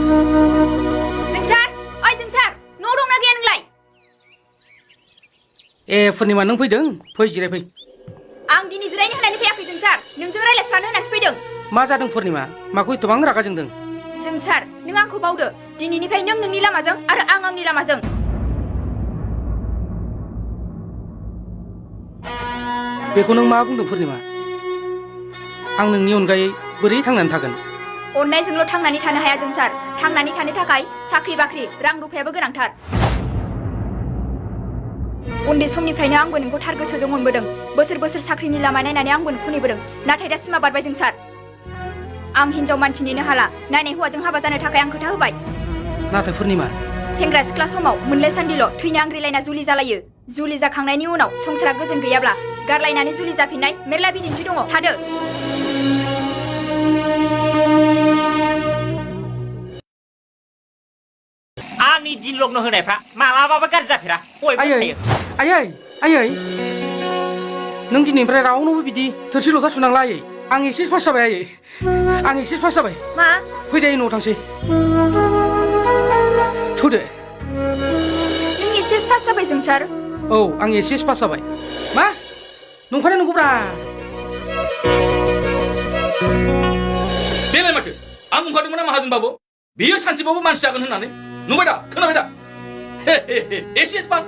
जोंसार ओइ जोंसार न' दंना गैया नोंलाय? ए पुर्निमा नों फैदों? फै जिरायफै। आं दिनै जिरायनो होननानै फैयाखै जोंसार, नोंजों रायज्लायस्रानो होननानैसो फैदों। मा जादों पुर्निमा? माखौ एथबां रागा जोंदों? जोंसार नों आंखौ बावदो, दिनैनिफ्राय नों नोंनि लामाजों आरो आं आंनि लामाजों। बेखौ नों मा बुंदों पुर्निमा? आं नोंनि अनगायै बोरै थांनानै थागोन? अननायजोंल' थांनानै थानो हाया जोंसार, थांनानै थानो थाखाय साख्रि बाख्रि रां रुफायाबो गोनांथार। उन्दै समनिफ्रायनो आंबो नोंखौ थार गोसोजों अनबोदों, बोसोर बोसोर साख्रिनि लामा नायनानै आंबो नोंखौ नेबोदों, नाथाय दा सिमा बारबाय जोंसार। आं हिनजाव मानसि नेनो हाला, नायनाय हौवाजों हाबा जानो थाखाय आं खोथा होबाय। नाथाय पुर्निमा सेंग्रा सिख्ला समाव मोनले सान्दिल' थैनो आंग्रिलायना जुलि जालायो, जुलि जाखांनायनि उनाव संसारा गोजोन गैयाब्ला गारलायनानै जुलि जाफिननाय मेरला बिदिन्थि दङ। थादो। आंनि दिन लग्न होनायफ्रा मालाबाबो गाज्रि जाफेरा, बयबो आयै होनखायो। आयै आयै नों दिनैनिफ्राय रावनोबो बिदि थोरसि लथा सुनांला आयै। आं एसे पास जाबाय आयै, आं एसे पास जाबाय। मा? फैदो आयै न'आव थांसै। थुदो। नों एसे पास जाबाय जोंसार? औ आं एसे पास जाबाय। मा? नंखायना नंगौब्रा? बेलाय माथो आं बुंखादोंमोन ना माहाजोनबाबु बियो सानसेबाबो मानसि जागोन होननानै। नुबाय दा, खोनाबाय दा? एसे पास।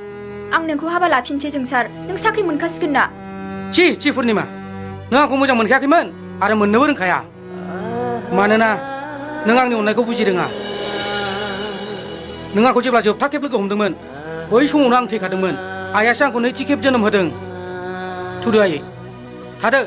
आं नोंखौ हाबा लाफिनसै जोंसार, नों साख्रि मोनखासिगोन ना? ची पुर्निमा, नों आंखौ मोजां मोनखायाखैमोन आरो मोननोबो रोंखाया। मानोना नों आंनि अननायखौ बुजि रोङा। नों आंखौ जेब्ला जोबथा खेब लोगो हमदोंमोन बै समावनो आं थैखादोंमोन। आइयासो आंखौ नैथि खेब जोनोम होदों। थुदो आयै, थादो।